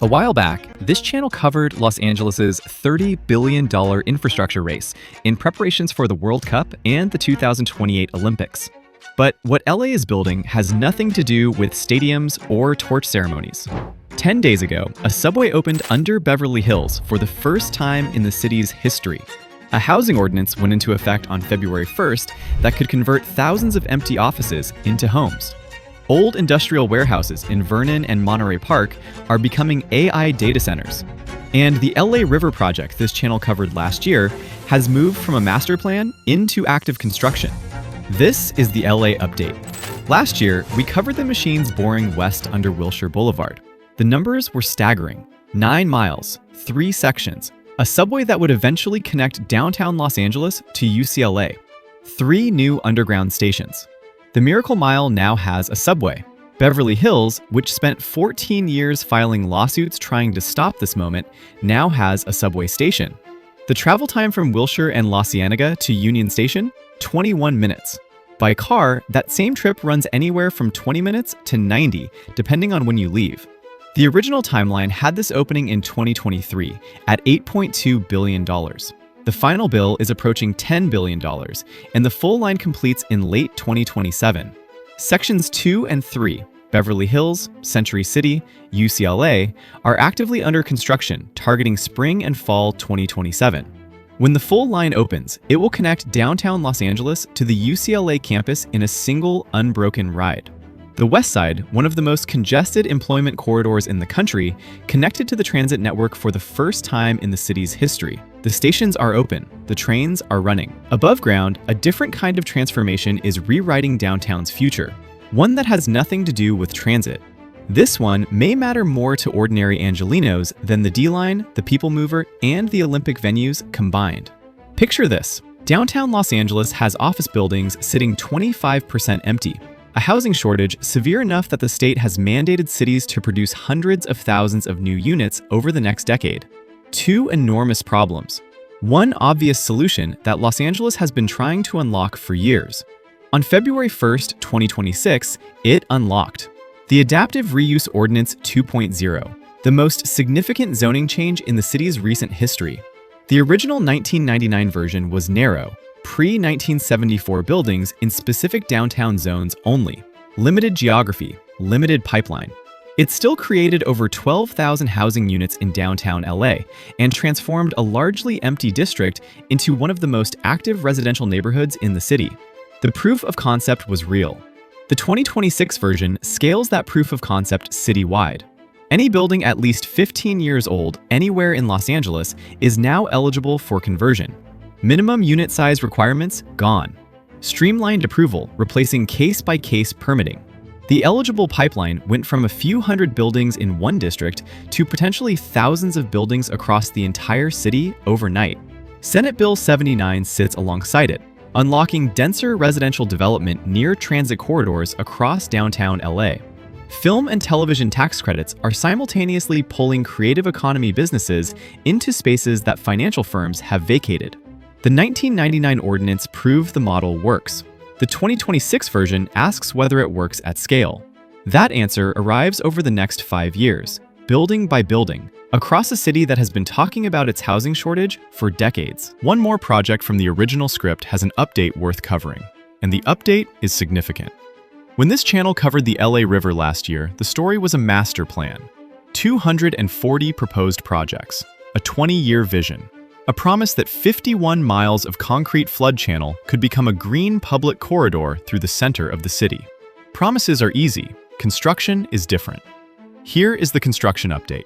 A while back, this channel covered Los Angeles' $30 billion infrastructure race in preparations for the World Cup and the 2028 Olympics. But what LA is building has nothing to do with stadiums or torch ceremonies. 10 days ago, a subway opened under Beverly Hills for the first time in the city's history. A housing ordinance went into effect on February 1st that could convert thousands of empty offices into homes. Old industrial warehouses in Vernon and Monterey Park are becoming AI data centers. And the LA River project this channel covered last year has moved from a master plan into active construction. This is the LA update. Last year, we covered the machines boring west under Wilshire Boulevard. The numbers were staggering. 9 miles, 3 sections, a subway that would eventually connect downtown Los Angeles to UCLA, 3 new underground stations. The Miracle Mile now has a subway. Beverly Hills, which spent 14 years filing lawsuits trying to stop this moment, now has a subway station. The travel time from Wilshire and La Cienega to Union Station, 21 minutes. By car, that same trip runs anywhere from 20 minutes to 90, depending on when you leave. The original timeline had this opening in 2023 at $8.2 billion. The final bill is approaching $10 billion, and the full line completes in late 2027. Sections 2 and 3, Beverly Hills, Century City, UCLA, are actively under construction, targeting spring and fall 2027. When the full line opens, it will connect downtown Los Angeles to the UCLA campus in a single, unbroken ride. The West Side, one of the most congested employment corridors in the country, connected to the transit network for the first time in the city's history. The stations are open, the trains are running. Above ground, a different kind of transformation is rewriting downtown's future, one that has nothing to do with transit. This one may matter more to ordinary Angelinos than the D-Line, the People Mover, and the Olympic venues combined. Picture this. Downtown Los Angeles has office buildings sitting 25% empty. A housing shortage severe enough that the state has mandated cities to produce hundreds of thousands of new units over the next decade. 2 enormous problems. One obvious solution that Los Angeles has been trying to unlock for years. On February 1st, 2026, it unlocked. The Adaptive Reuse Ordinance 2.0, the most significant zoning change in the city's recent history. The original 1999 version was narrow, pre-1974 buildings in specific downtown zones only. Limited geography, limited pipeline. It still created over 12,000 housing units in downtown LA and transformed a largely empty district into one of the most active residential neighborhoods in the city. The proof of concept was real. The 2026 version scales that proof of concept citywide. Any building at least 15 years old anywhere in Los Angeles is now eligible for conversion. Minimum unit size requirements gone. Streamlined approval replacing case-by-case permitting. The eligible pipeline went from a few hundred buildings in one district to potentially thousands of buildings across the entire city overnight. Senate Bill 79 sits alongside it, unlocking denser residential development near transit corridors across downtown LA. Film and television tax credits are simultaneously pulling creative economy businesses into spaces that financial firms have vacated. The 1999 ordinance proved the model works. The 2026 version asks whether it works at scale. That answer arrives over the next 5 years, building by building, across a city that has been talking about its housing shortage for decades. One more project from the original script has an update worth covering, and the update is significant. When this channel covered the LA River last year, the story was a master plan. 240 proposed projects, a 20-year vision. A promise that 51 miles of concrete flood channel could become a green public corridor through the center of the city. Promises are easy, construction is different. Here is the construction update.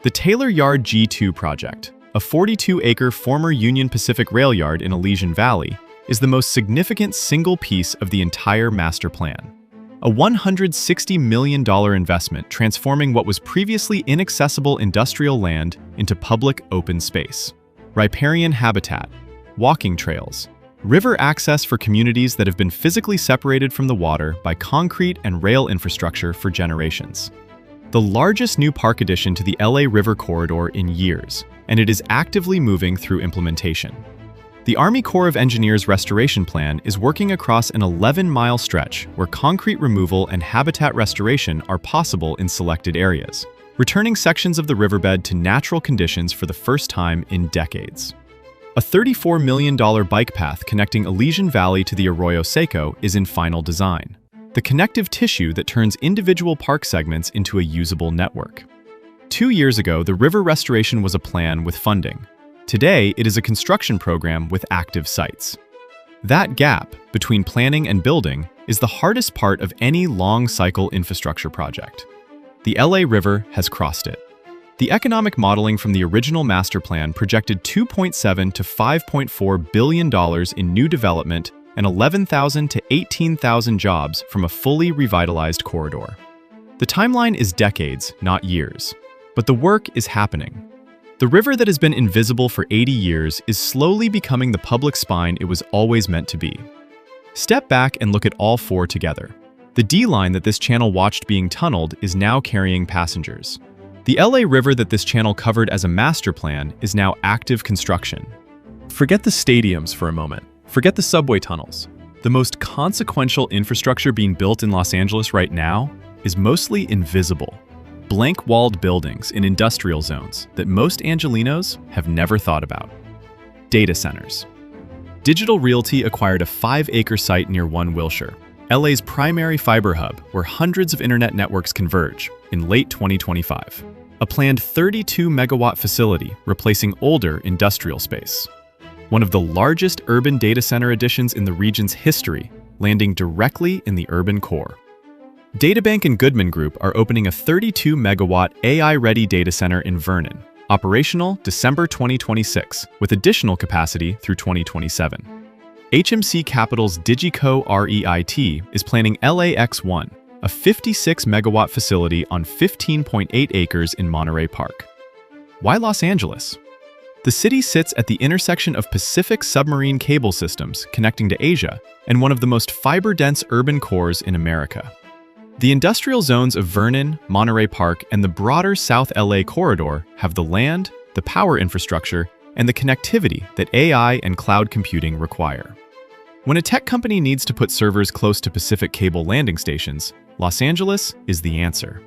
The Taylor Yard G2 project, a 42-acre former Union Pacific rail yard in Elysian Valley, is the most significant single piece of the entire master plan. A $160 million investment transforming what was previously inaccessible industrial land into public open space. Riparian habitat, walking trails, river access for communities that have been physically separated from the water by concrete and rail infrastructure for generations. The largest new park addition to the LA River corridor in years, and it is actively moving through implementation. The Army Corps of Engineers restoration plan is working across an 11-mile stretch where concrete removal and habitat restoration are possible in selected areas. returning sections of the riverbed to natural conditions for the first time in decades. A $34 million bike path connecting Elysian Valley to the Arroyo Seco is in final design, the connective tissue that turns individual park segments into a usable network. 2 years ago, the river restoration was a plan with funding. Today, it is a construction program with active sites. That gap between planning and building is the hardest part of any long-cycle infrastructure project. The LA River has crossed it. The economic modeling from the original master plan projected $2.7 to $5.4 billion in new development and 11,000 to 18,000 jobs from a fully revitalized corridor. The timeline is decades, not years, but the work is happening. The river that has been invisible for 80 years is slowly becoming the public spine it was always meant to be. Step back and look at all four together. The D line that this channel watched being tunneled is now carrying passengers. The LA River that this channel covered as a master plan is now active construction. Forget the stadiums for a moment. Forget the subway tunnels. The most consequential infrastructure being built in Los Angeles right now is mostly invisible. Blank-walled buildings in industrial zones that most Angelenos have never thought about. Data centers. Digital Realty acquired a 5-acre site near 1 Wilshire, LA's primary fiber hub where hundreds of internet networks converge, in late 2025. A planned 32-megawatt facility replacing older industrial space. One of the largest urban data center additions in the region's history, landing directly in the urban core. DataBank and Goodman Group are opening a 32-megawatt AI-ready data center in Vernon, operational December 2026, with additional capacity through 2027. HMC Capital's Digico REIT is planning LAX1, a 56-megawatt facility on 15.8 acres in Monterey Park. Why Los Angeles? The city sits at the intersection of Pacific submarine cable systems connecting to Asia and one of the most fiber-dense urban cores in America. The industrial zones of Vernon, Monterey Park, and the broader South LA corridor have the land, the power infrastructure, and the connectivity that AI and cloud computing require. When a tech company needs to put servers close to Pacific cable landing stations, Los Angeles is the answer.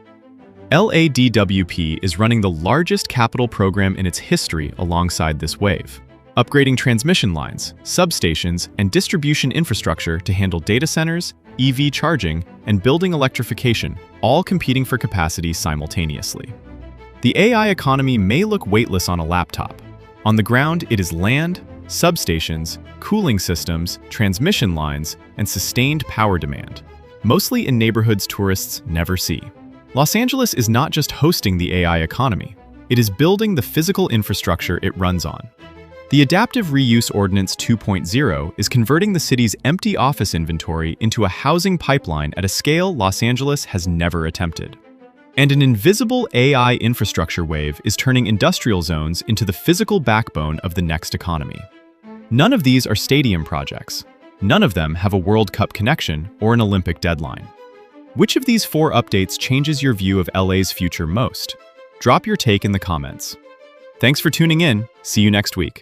LADWP is running the largest capital program in its history alongside this wave, upgrading transmission lines, substations, and distribution infrastructure to handle data centers, EV charging, and building electrification, all competing for capacity simultaneously. The AI economy may look weightless on a laptop. On the ground, it is land, substations, cooling systems, transmission lines, and sustained power demand, mostly in neighborhoods tourists never see. Los Angeles is not just hosting the AI economy, it is building the physical infrastructure it runs on. The Adaptive Reuse Ordinance 2.0 is converting the city's empty office inventory into a housing pipeline at a scale Los Angeles has never attempted. And an invisible AI infrastructure wave is turning industrial zones into the physical backbone of the next economy. None of these are stadium projects. None of them have a World Cup connection or an Olympic deadline. Which of these 4 updates changes your view of LA's future most? Drop your take in the comments. Thanks for tuning in. See you next week.